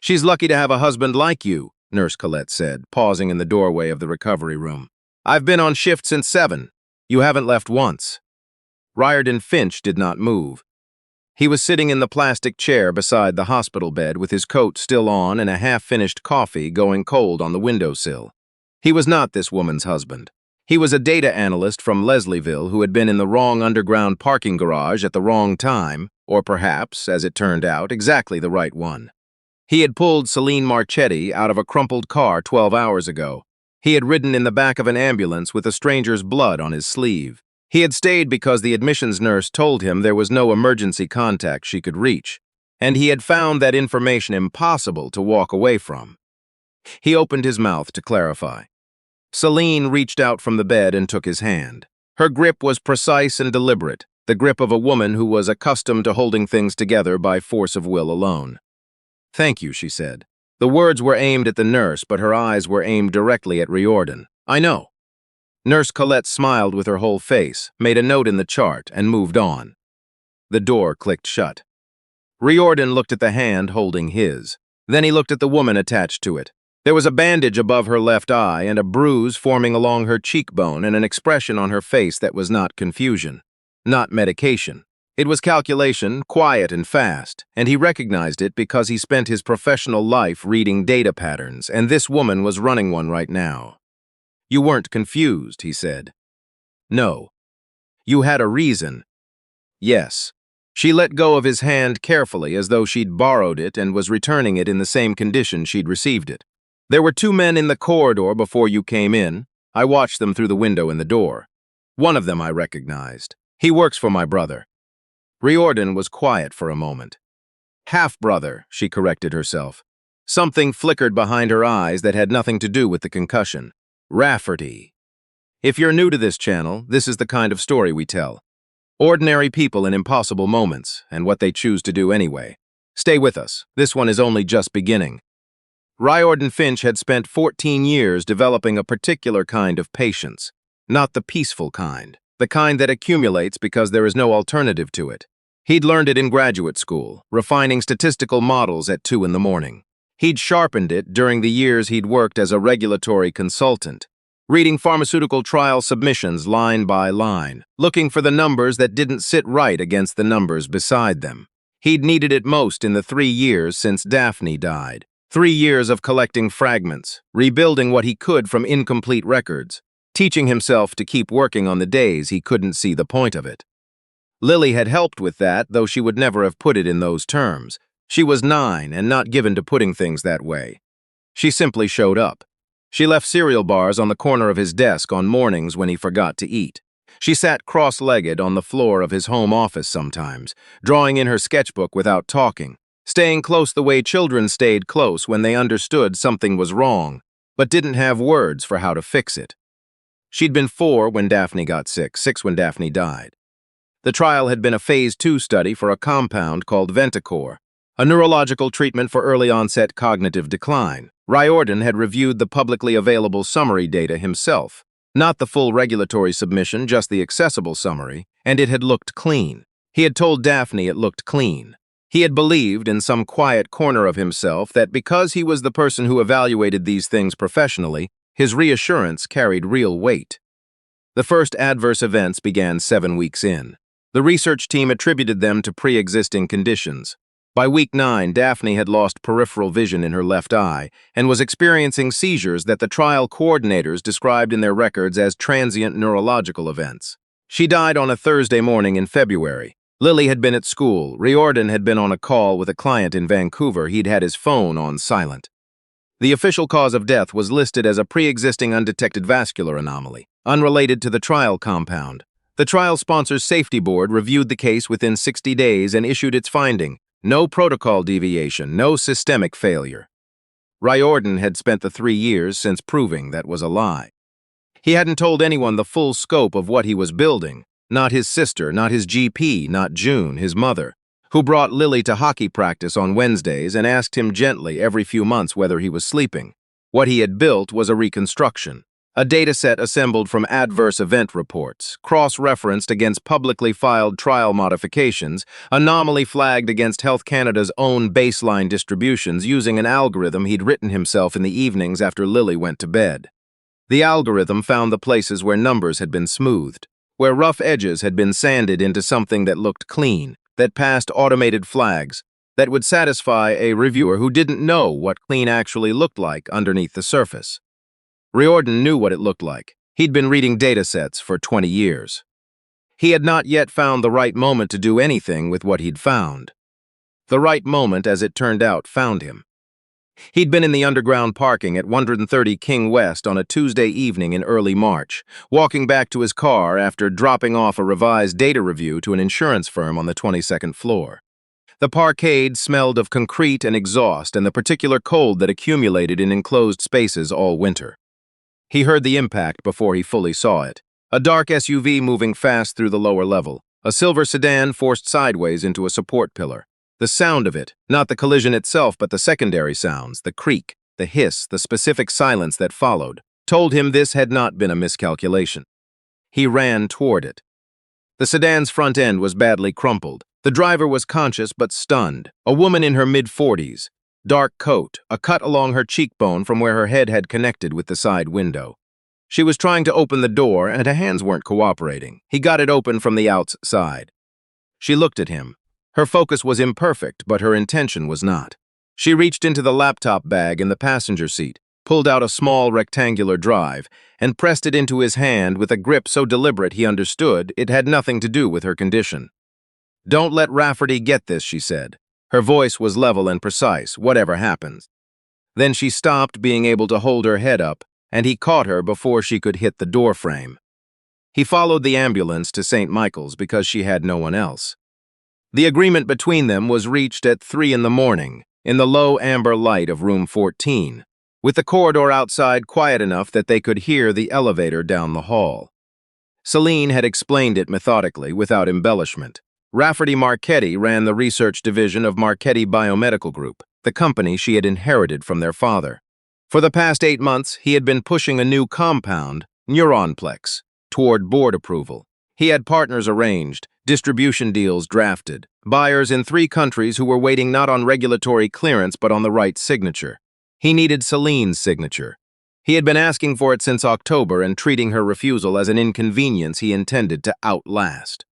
She's lucky to have a husband like you, Nurse Colette said, pausing in the doorway of the recovery room. I've been on shift since 7. You haven't left once. Riordan Finch did not move. He was sitting in the plastic chair beside the hospital bed with his coat still on and a half-finished coffee going cold on the windowsill. He was not this woman's husband. He was a data analyst from Leslieville who had been in the wrong underground parking garage at the wrong time, or perhaps, as it turned out, exactly the right one. He had pulled Celine Marchetti out of a crumpled car 12 hours ago. He had ridden in the back of an ambulance with a stranger's blood on his sleeve. He had stayed because the admissions nurse told him there was no emergency contact she could reach, and he had found that information impossible to walk away from. He opened his mouth to clarify. Celine reached out from the bed and took his hand. Her grip was precise and deliberate, the grip of a woman who was accustomed to holding things together by force of will alone. "Thank you," she said. The words were aimed at the nurse, but her eyes were aimed directly at Riordan. "I know." Nurse Colette smiled with her whole face, made a note in the chart, and moved on. The door clicked shut. Riordan looked at the hand holding his. Then he looked at the woman attached to it. There was a bandage above her left eye and a bruise forming along her cheekbone and an expression on her face that was not confusion, not medication. It was calculation, quiet and fast, and he recognized it because he spent his professional life reading data patterns, and this woman was running one right now. "You weren't confused," he said. "No." "You had a reason." "Yes." She let go of his hand carefully as though she'd borrowed it and was returning it in the same condition she'd received it. "There were 2 men in the corridor before you came in. I watched them through the window in the door. One of them I recognized. He works for my brother." Riordan was quiet for a moment. "Half-brother," she corrected herself. Something flickered behind her eyes that had nothing to do with the concussion. Rafferty. If you're new to this channel, this is the kind of story we tell. Ordinary people in impossible moments, and what they choose to do anyway. Stay with us. This one is only just beginning. Riordan Finch had spent 14 years developing a particular kind of patience. Not the peaceful kind, the kind that accumulates because there is no alternative to it. He'd learned it in graduate school, refining statistical models at 2 in the morning. He'd sharpened it during the years he'd worked as a regulatory consultant, reading pharmaceutical trial submissions line by line, looking for the numbers that didn't sit right against the numbers beside them. He'd needed it most in the 3 years since Daphne died. 3 years of collecting fragments, rebuilding what he could from incomplete records, teaching himself to keep working on the days he couldn't see the point of it. Lily had helped with that, though she would never have put it in those terms. She was 9 and not given to putting things that way. She simply showed up. She left cereal bars on the corner of his desk on mornings when he forgot to eat. She sat cross-legged on the floor of his home office sometimes, drawing in her sketchbook without talking, staying close the way children stayed close when they understood something was wrong, but didn't have words for how to fix it. She'd been 4 when Daphne got sick, 6 when Daphne died. The trial had been a Phase 2 study for a compound called Ventacor, a neurological treatment for early-onset cognitive decline. Riordan had reviewed the publicly available summary data himself, not the full regulatory submission, just the accessible summary, and it had looked clean. He had told Daphne it looked clean. He had believed in some quiet corner of himself that because he was the person who evaluated these things professionally, his reassurance carried real weight. The first adverse events began 7 weeks in. The research team attributed them to pre-existing conditions. By week 9, Daphne had lost peripheral vision in her left eye and was experiencing seizures that the trial coordinators described in their records as transient neurological events. She died on a Thursday morning in February. Lily had been at school. Riordan had been on a call with a client in Vancouver. He'd had his phone on silent. The official cause of death was listed as a pre-existing undetected vascular anomaly, unrelated to the trial compound. The trial sponsor's safety board reviewed the case within 60 days and issued its finding. No protocol deviation, no systemic failure. Riordan had spent the 3 years since proving that was a lie. He hadn't told anyone the full scope of what he was building, not his sister, not his GP, not June, his mother, who brought Lily to hockey practice on Wednesdays and asked him gently every few months whether he was sleeping. What he had built was a reconstruction, A dataset assembled from adverse event reports, cross-referenced against publicly filed trial modifications, anomaly flagged against Health Canada's own baseline distributions using an algorithm he'd written himself in the evenings after Lily went to bed. The algorithm found the places where numbers had been smoothed, where rough edges had been sanded into something that looked clean, that passed automated flags, that would satisfy a reviewer who didn't know what clean actually looked like underneath the surface. Riordan knew what it looked like. He'd been reading datasets for 20 years. He had not yet found the right moment to do anything with what he'd found. The right moment, as it turned out, found him. He'd been in the underground parking at 130 King West on a Tuesday evening in early March, walking back to his car after dropping off a revised data review to an insurance firm on the 22nd floor. The parkade smelled of concrete and exhaust and the particular cold that accumulated in enclosed spaces all winter. He heard the impact before he fully saw it. A dark SUV moving fast through the lower level, a silver sedan forced sideways into a support pillar. The sound of it, not the collision itself but the secondary sounds, the creak, the hiss, the specific silence that followed, told him this had not been a miscalculation. He ran toward it. The sedan's front end was badly crumpled. The driver was conscious but stunned, a woman in her mid-40s. Dark coat, a cut along her cheekbone from where her head had connected with the side window. She was trying to open the door and her hands weren't cooperating. He got it open from the outside. She looked at him. Her focus was imperfect, but her intention was not. She reached into the laptop bag in the passenger seat, pulled out a small rectangular drive, and pressed it into his hand with a grip so deliberate he understood it had nothing to do with her condition. "Don't let Rafferty get this," she said. Her voice was level and precise, whatever happens. Then she stopped being able to hold her head up, and he caught her before she could hit the door frame. He followed the ambulance to St. Michael's because she had no one else. The agreement between them was reached at 3 in the morning, in the low amber light of room 14, with the corridor outside quiet enough that they could hear the elevator down the hall. Celine had explained it methodically, without embellishment. Rafferty Marchetti ran the research division of Marchetti Biomedical Group, the company she had inherited from their father. For the past 8 months, he had been pushing a new compound, Neuronplex, toward board approval. He had partners arranged, distribution deals drafted, buyers in 3 countries who were waiting not on regulatory clearance but on the right signature. He needed Celine's signature. He had been asking for it since October and treating her refusal as an inconvenience he intended to outlast.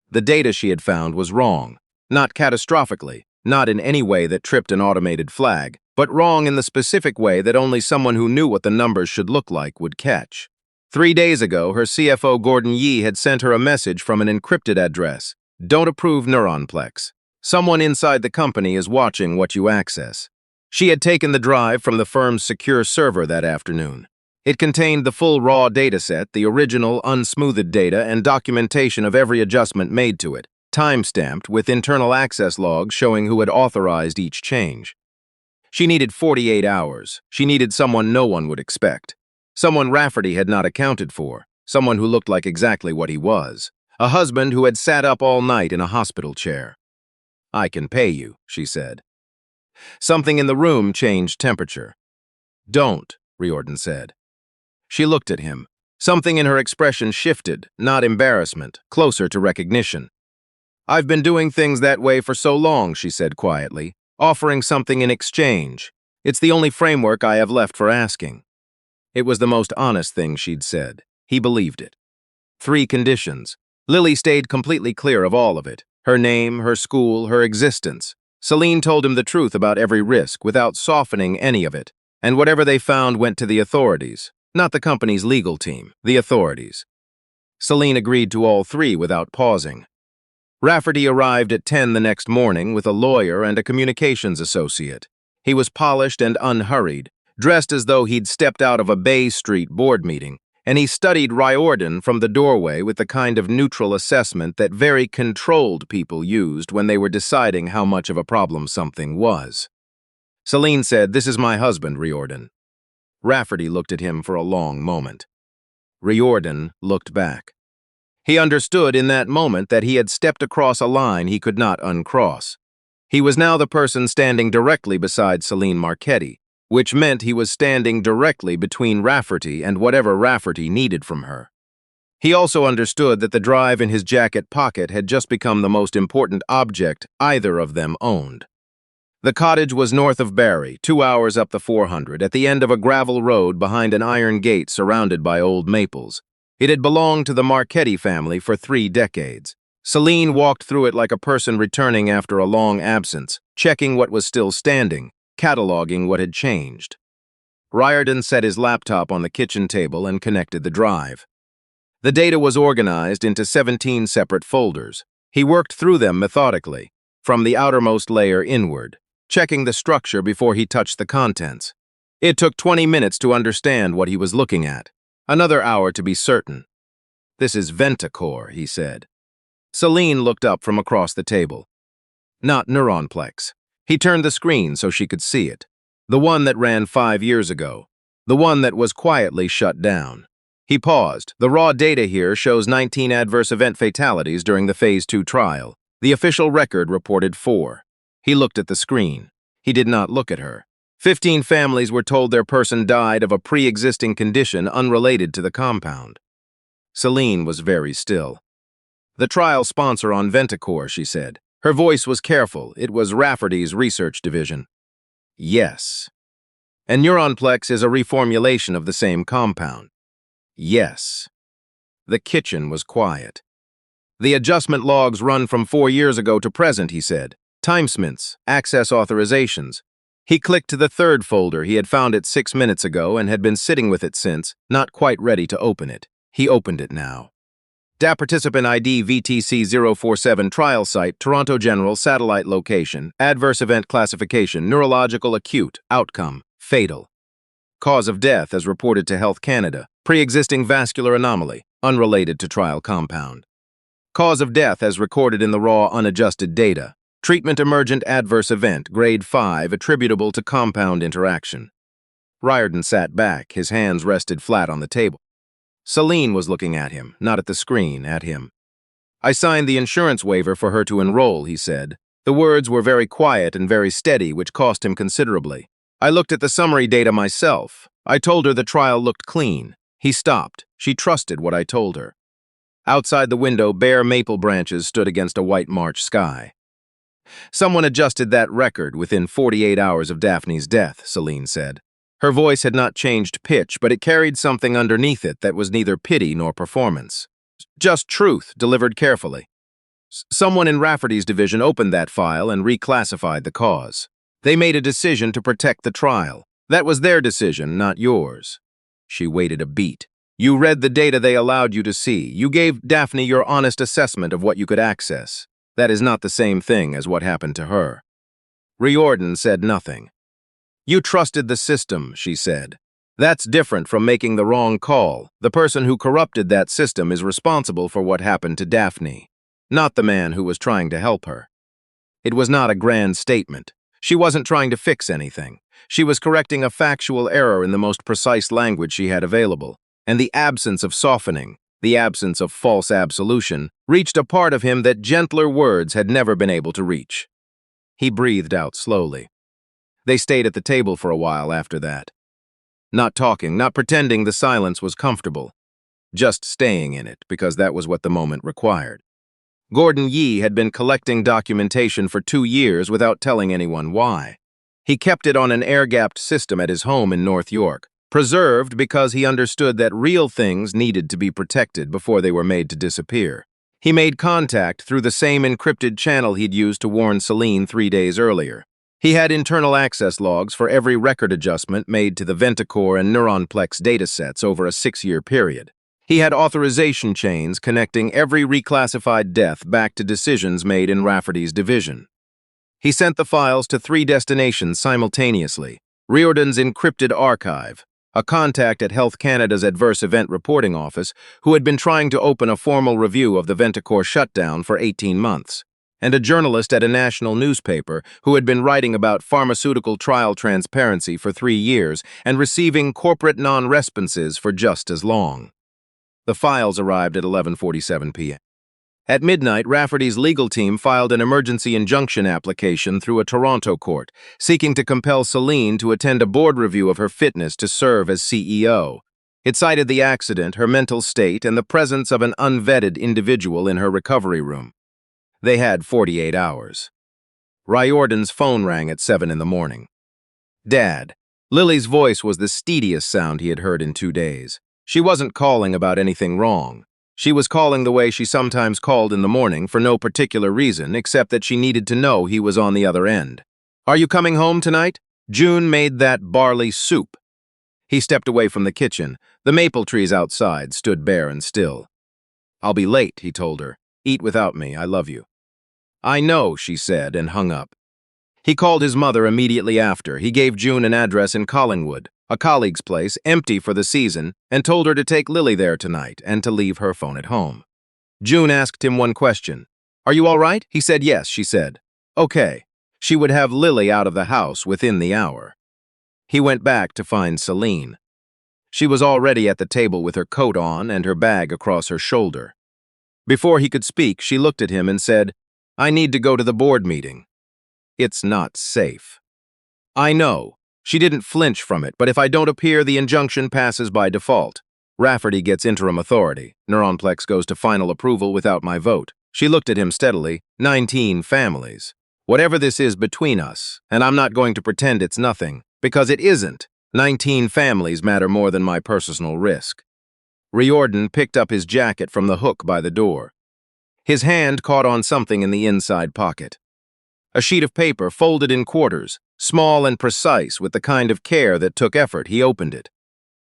The data she had found was wrong, not catastrophically, not in any way that tripped an automated flag, but wrong in the specific way that only someone who knew what the numbers should look like would catch. 3 days ago, her CFO Gordon Yee had sent her a message from an encrypted address. "Don't approve Neuronplex. Someone inside the company is watching what you access." She had taken the drive from the firm's secure server that afternoon. It contained the full raw dataset, the original unsmoothed data, and documentation of every adjustment made to it, time-stamped with internal access logs showing who had authorized each change. She needed 48 hours. She needed someone no one would expect. Someone Rafferty had not accounted for. Someone who looked like exactly what he was. A husband who had sat up all night in a hospital chair. "I can pay you," she said. Something in the room changed temperature. "Don't," Riordan said. She looked at him. Something in her expression shifted, not embarrassment, closer to recognition. "I've been doing things that way for so long," she said quietly, "offering something in exchange. It's the only framework I have left for asking." It was the most honest thing she'd said. He believed it. 3 conditions. Lily stayed completely clear of all of it. Her name, her school, her existence. Celine told him the truth about every risk without softening any of it. And whatever they found went to the authorities. Not the company's legal team, the authorities. Celine agreed to all 3 without pausing. Rafferty arrived at 10 the next morning with a lawyer and a communications associate. He was polished and unhurried, dressed as though he'd stepped out of a Bay Street board meeting, and he studied Riordan from the doorway with the kind of neutral assessment that very controlled people used when they were deciding how much of a problem something was. Celine said, "This is my husband, Riordan." Rafferty looked at him for a long moment. Riordan looked back. He understood in that moment that he had stepped across a line he could not uncross. He was now the person standing directly beside Celine Marchetti, which meant he was standing directly between Rafferty and whatever Rafferty needed from her. He also understood that the drive in his jacket pocket had just become the most important object either of them owned. The cottage was north of Barry, 2 hours up the 400, at the end of a gravel road behind an iron gate surrounded by old maples. It had belonged to the Marchetti family for 3 decades. Celine walked through it like a person returning after a long absence, checking what was still standing, cataloging what had changed. Riordan set his laptop on the kitchen table and connected the drive. The data was organized into 17 separate folders. He worked through them methodically, from the outermost layer inward, checking the structure before he touched the contents. It took 20 minutes to understand what he was looking at, another hour to be certain. "This is Ventacore," he said. Celine looked up from across the table. "Not Neuronplex." He turned the screen so she could see it. The one that ran 5 years ago. The one that was quietly shut down. He paused. "The raw data here shows 19 adverse event fatalities during the Phase 2 trial. The official record reported 4. He looked at the screen. He did not look at her. 15 families were told their person died of a pre-existing condition unrelated to the compound. Celine was very still. "The trial sponsor on Ventacore," she said. Her voice was careful. It was Rafferty's research division. "Yes." "And Neuronplex is a reformulation of the same compound." "Yes." The kitchen was quiet. "The adjustment logs run from 4 years ago to present," he said. "Timesmints, access authorizations." He clicked to the third folder. He had found it 6 minutes ago and had been sitting with it since, not quite ready to open it. He opened it now. DA Participant ID VTC047 Trial Site, Toronto General, Satellite Location, Adverse Event Classification, Neurological Acute, Outcome, Fatal. Cause of death as reported to Health Canada, Pre-existing vascular anomaly, unrelated to trial compound. Cause of death as recorded in the raw unadjusted data, Treatment emergent adverse event, grade 5, attributable to compound interaction. Riordan sat back, his hands rested flat on the table. Celine was looking at him, not at the screen, at him. "I signed the insurance waiver for her to enroll," he said. The words were very quiet and very steady, which cost him considerably. "I looked at the summary data myself. I told her the trial looked clean." He stopped. She trusted what I told her. Outside the window, bare maple branches stood against a white March sky. "Someone adjusted that record within 48 hours of Daphne's death," Celine said. Her voice had not changed pitch, but it carried something underneath it that was neither pity nor performance. Just truth, delivered carefully. "Someone in Rafferty's division opened that file and reclassified the cause. They made a decision to protect the trial. That was their decision, not yours." She waited a beat. "You read the data they allowed you to see. You gave Daphne your honest assessment of what you could access. That is not the same thing as what happened to her." Riordan said nothing. "You trusted the system," she said. "That's different from making the wrong call. The person who corrupted that system is responsible for what happened to Daphne, not the man who was trying to help her." It was not a grand statement. She wasn't trying to fix anything. She was correcting a factual error in the most precise language she had available, and the absence of softening, the absence of false absolution, reached a part of him that gentler words had never been able to reach. He breathed out slowly. They stayed at the table for a while after that. Not talking, not pretending the silence was comfortable. Just staying in it, because that was what the moment required. Gordon Yee had been collecting documentation for 2 years without telling anyone why. He kept it on an air-gapped system at his home in North York, preserved because he understood that real things needed to be protected before they were made to disappear. He made contact through the same encrypted channel he'd used to warn Celine 3 days earlier. He had internal access logs for every record adjustment made to the Ventacore and Neuronplex datasets over a 6-year period. He had authorization chains connecting every reclassified death back to decisions made in Rafferty's division. He sent the files to 3 destinations simultaneously: Riordan's encrypted archive, a contact at Health Canada's Adverse Event Reporting Office who had been trying to open a formal review of the Ventacore shutdown for 18 months, and a journalist at a national newspaper who had been writing about pharmaceutical trial transparency for 3 years and receiving corporate non-responses for just as long. The files arrived at 11:47 p.m. At midnight, Rafferty's legal team filed an emergency injunction application through a Toronto court, seeking to compel Celine to attend a board review of her fitness to serve as CEO. It cited the accident, her mental state, and the presence of an unvetted individual in her recovery room. They had 48 hours. Riordan's phone rang at 7 in the morning. Dad. Lily's voice was the steadiest sound he had heard in 2 days. She wasn't calling about anything wrong. She was calling the way she sometimes called in the morning for no particular reason except that she needed to know he was on the other end. Are you coming home tonight? June made that barley soup. He stepped away from the kitchen. The maple trees outside stood bare and still. I'll be late, he told her. Eat without me, I love you. I know, she said, and hung up. He called his mother immediately after. He gave June an address in Collingwood, a colleague's place, empty for the season, and told her to take Lily there tonight and to leave her phone at home. June asked him one question. Are you all right? He said yes, she said. Okay. She would have Lily out of the house within the hour. He went back to find Celine. She was already at the table with her coat on and her bag across her shoulder. Before he could speak, she looked at him and said, I need to go to the board meeting. It's not safe. I know. She didn't flinch from it, but if I don't appear, the injunction passes by default. Rafferty gets interim authority. Neuronplex goes to final approval without my vote. She looked at him steadily. 19 families. Whatever this is between us, and I'm not going to pretend it's nothing, because it isn't. 19 families matter more than my personal risk. Riordan picked up his jacket from the hook by the door. His hand caught on something in the inside pocket. A sheet of paper folded in quarters, small and precise with the kind of care that took effort. He opened it.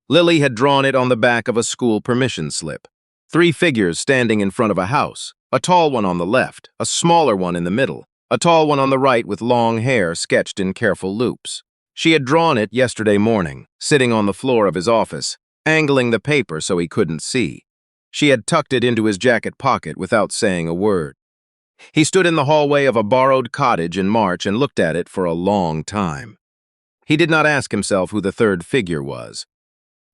Lily had drawn it on the back of a school permission slip. 3 figures standing in front of a house, a tall one on the left, a smaller one in the middle, a tall one on the right with long hair sketched in careful loops. She had drawn it yesterday morning, sitting on the floor of his office, angling the paper so he couldn't see. She had tucked it into his jacket pocket without saying a word. He stood in the hallway of a borrowed cottage in March and looked at it for a long time. He did not ask himself who the third figure was.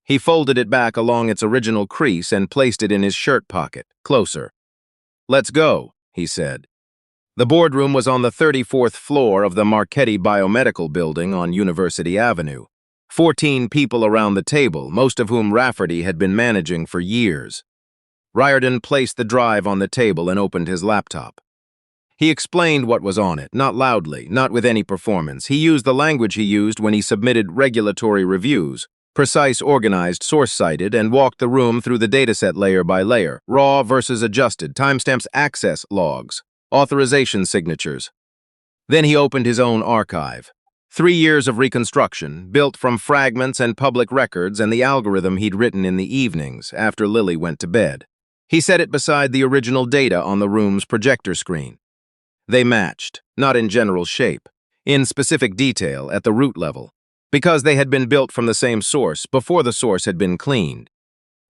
He folded it back along its original crease and placed it in his shirt pocket, closer. Let's go, he said. The boardroom was on the 34th floor of the Marchetti Biomedical Building on University Avenue. 14 people around the table, most of whom Rafferty had been managing for years. Riordan placed the drive on the table and opened his laptop. He explained what was on it, not loudly, not with any performance. He used the language he used when he submitted regulatory reviews, precise, organized, source-cited, and walked the room through the dataset layer by layer, raw versus adjusted, timestamps, access logs, authorization signatures. Then he opened his own archive. 3 years of reconstruction, built from fragments and public records and the algorithm he'd written in the evenings after Lily went to bed. He set it beside the original data on the room's projector screen. They matched, not in general shape, in specific detail at the root level, because they had been built from the same source before the source had been cleaned.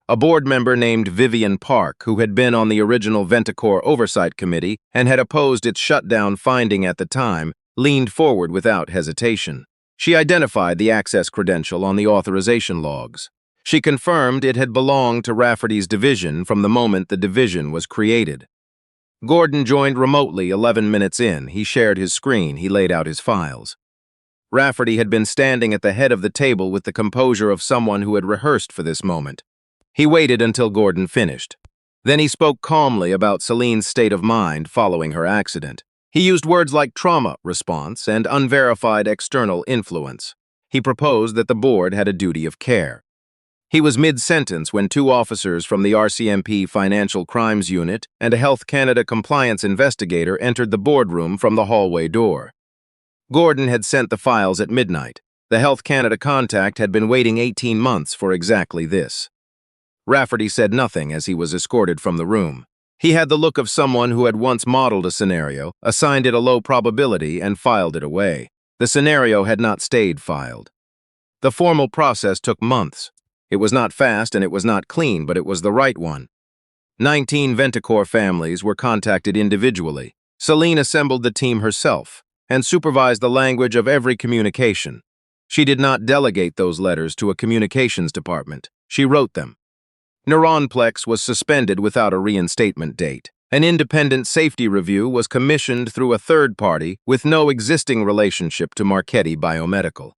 A board member named Vivian Park, who had been on the original Ventacor Oversight Committee and had opposed its shutdown finding at the time, leaned forward without hesitation. She identified the access credential on the authorization logs. She confirmed it had belonged to Rafferty's division from the moment the division was created. Gordon joined remotely 11 minutes in. He shared his screen. He laid out his files. Rafferty had been standing at the head of the table with the composure of someone who had rehearsed for this moment. He waited until Gordon finished. Then he spoke calmly about Celine's state of mind following her accident. He used words like trauma response and unverified external influence. He proposed that the board had a duty of care. He was mid-sentence when 2 officers from the RCMP Financial Crimes Unit and a Health Canada compliance investigator entered the boardroom from the hallway door. Gordon had sent the files at midnight. The Health Canada contact had been waiting 18 months for exactly this. Rafferty said nothing as he was escorted from the room. He had the look of someone who had once modeled a scenario, assigned it a low probability, and filed it away. The scenario had not stayed filed. The formal process took months. It was not fast and it was not clean, but it was the right one. 19 Ventacor families were contacted individually. Celine assembled the team herself and supervised the language of every communication. She did not delegate those letters to a communications department. She wrote them. Neuronplex was suspended without a reinstatement date, An independent safety review was commissioned through a third party with no existing relationship to Marchetti Biomedical.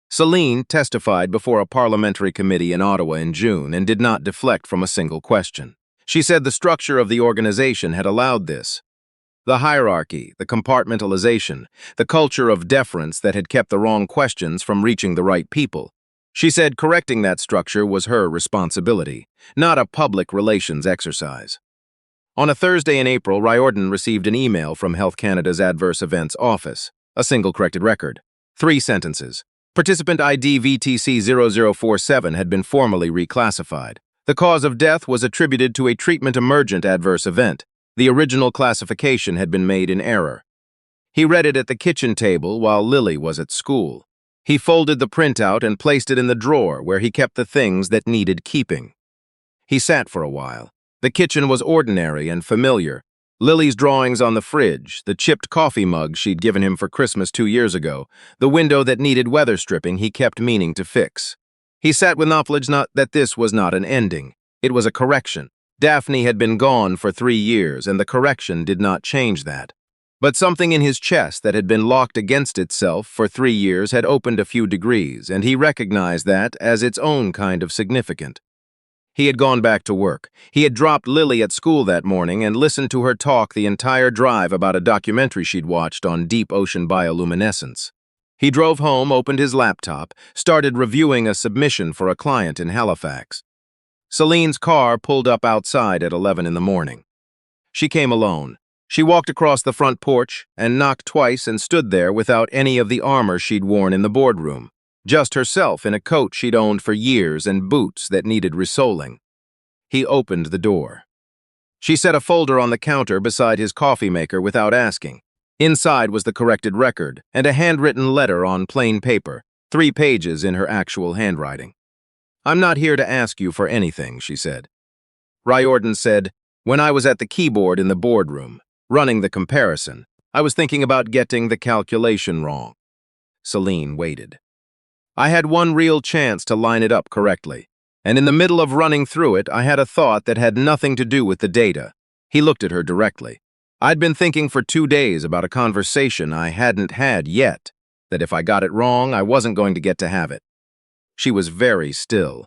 Celine testified before a parliamentary committee in Ottawa in June and did not deflect from a single question. She said the structure of the organization had allowed this. The hierarchy, the compartmentalization, the culture of deference that had kept the wrong questions from reaching the right people. She said correcting that structure was her responsibility, not a public relations exercise. On a Thursday in April, Riordan received an email from Health Canada's Adverse Events Office, a single corrected record. 3 sentences. Participant ID VTC0047 had been formally reclassified. The cause of death was attributed to a treatment-emergent adverse event. The original classification had been made in error. He read it at the kitchen table while Lily was at school. He folded the printout and placed it in the drawer where he kept the things that needed keeping. He sat for a while. The kitchen was ordinary and familiar. Lily's drawings on the fridge, the chipped coffee mug she'd given him for Christmas 2 years ago, the window that needed weather stripping he kept meaning to fix. He sat with knowledge that this was not an ending. It was a correction. Daphne had been gone for 3 years, and the correction did not change that. But something in his chest that had been locked against itself for 3 years had opened a few degrees, and he recognized that as its own kind of significant. He had gone back to work. He had dropped Lily at school that morning and listened to her talk the entire drive about a documentary she'd watched on deep ocean bioluminescence. He drove home, opened his laptop, started reviewing a submission for a client in Halifax. Celine's car pulled up outside at 11 in the morning. She came alone. She walked across the front porch and knocked twice and stood there without any of the armor she'd worn in the boardroom. Just herself in a coat she'd owned for years and boots that needed resoling. He opened the door. She set a folder on the counter beside his coffee maker without asking. Inside was the corrected record and a handwritten letter on plain paper, 3 pages in her actual handwriting. "I'm not here to ask you for anything," she said. Riordan said, "When I was at the keyboard in the boardroom, running the comparison, I was thinking about getting the calculation wrong." Celine waited. "I had one real chance to line it up correctly, and in the middle of running through it, I had a thought that had nothing to do with the data." He looked at her directly. "I'd been thinking for 2 days about a conversation I hadn't had yet, that if I got it wrong, I wasn't going to get to have it." She was very still.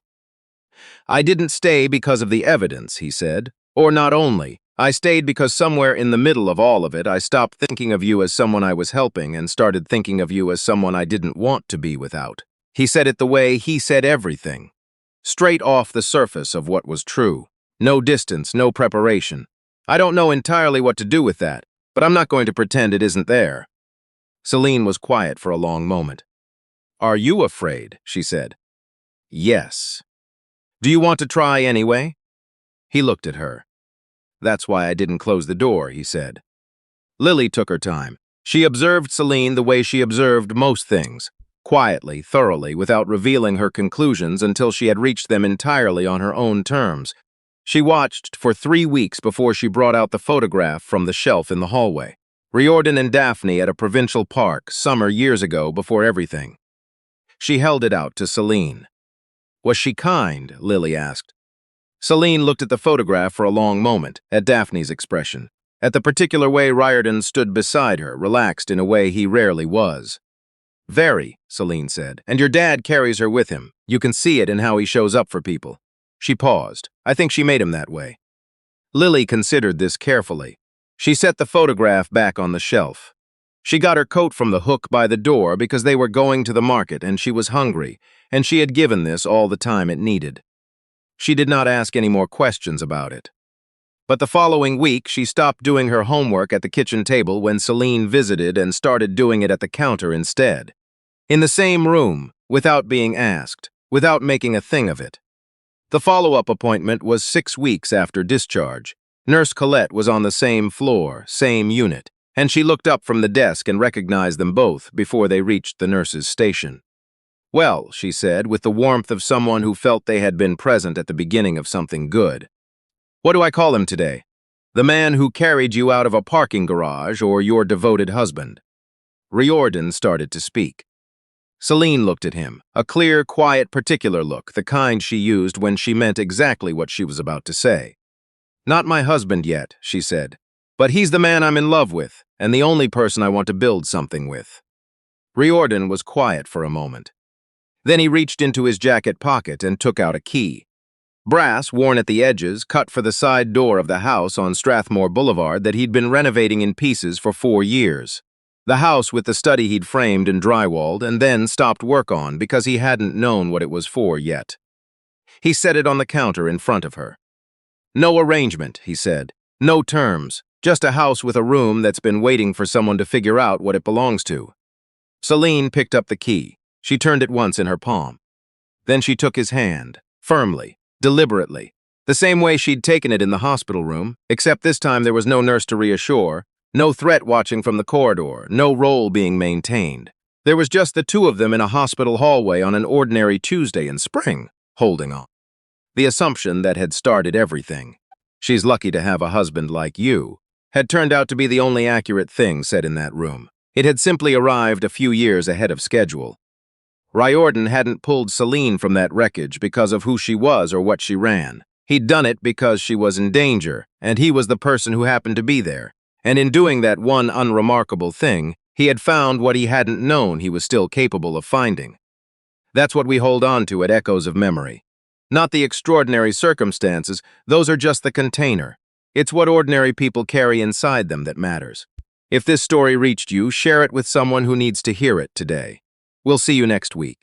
"I didn't stay because of the evidence," he said. "Or not only. I stayed because somewhere in the middle of all of it, I stopped thinking of you as someone I was helping and started thinking of you as someone I didn't want to be without." He said it the way he said everything. Straight off the surface of what was true. No distance, no preparation. "I don't know entirely what to do with that, but I'm not going to pretend it isn't there." Celine was quiet for a long moment. "Are you afraid?" she said. "Yes." "Do you want to try anyway?" He looked at her. "That's why I didn't close the door," he said. Lily took her time. She observed Celine the way she observed most things. Quietly, thoroughly, without revealing her conclusions until she had reached them entirely on her own terms. She watched for 3 weeks before she brought out the photograph from the shelf in the hallway. Riordan and Daphne at a provincial park, summer years ago, before everything. She held it out to Celine. "Was she kind?" Lily asked. Celine looked at the photograph for a long moment, at Daphne's expression, at the particular way Riordan stood beside her, relaxed in a way he rarely was. "Very," Celine said, "and your dad carries her with him. You can see it in how he shows up for people." She paused. "I think she made him that way." Lily considered this carefully. She set the photograph back on the shelf. She got her coat from the hook by the door because they were going to the market and she was hungry, and she had given this all the time it needed. She did not ask any more questions about it. But the following week, she stopped doing her homework at the kitchen table when Celine visited and started doing it at the counter instead. In the same room, without being asked, without making a thing of it. The follow-up appointment was 6 weeks after discharge. Nurse Colette was on the same floor, same unit, and she looked up from the desk and recognized them both before they reached the nurse's station. "Well," she said, with the warmth of someone who felt they had been present at the beginning of something good. "What do I call him today? The man who carried you out of a parking garage or your devoted husband?" Riordan started to speak. Celine looked at him, a clear, quiet, particular look, the kind she used when she meant exactly what she was about to say. Not my husband yet, she said. But he's the man I'm in love with, and the only person I want to build something with. Riordan was quiet for a moment. Then he reached into his jacket pocket and took out a key. Brass, worn at the edges, cut for the side door of the house on Strathmore Boulevard that he'd been renovating in pieces for 4 years. The house with the study he'd framed and drywalled and then stopped work on because he hadn't known what it was for yet. He set it on the counter in front of her. No arrangement, he said. No terms. Just a house with a room that's been waiting for someone to figure out what it belongs to. Celine picked up the key. She turned it once in her palm. Then she took his hand, firmly, deliberately, the same way she'd taken it in the hospital room, except this time there was no nurse to reassure, no threat watching from the corridor, no role being maintained. There was just the two of them in a hospital hallway on an ordinary Tuesday in spring, holding on. The assumption that had started everything, "She's lucky to have a husband like you," had turned out to be the only accurate thing said in that room. It had simply arrived a few years ahead of schedule. Riordan hadn't pulled Celine from that wreckage because of who she was or what she ran. He'd done it because she was in danger, and he was the person who happened to be there. And in doing that one unremarkable thing, he had found what he hadn't known he was still capable of finding. That's what we hold on to at Echoes of Memory. Not the extraordinary circumstances, those are just the container. It's what ordinary people carry inside them that matters. If this story reached you, share it with someone who needs to hear it today. We'll see you next week.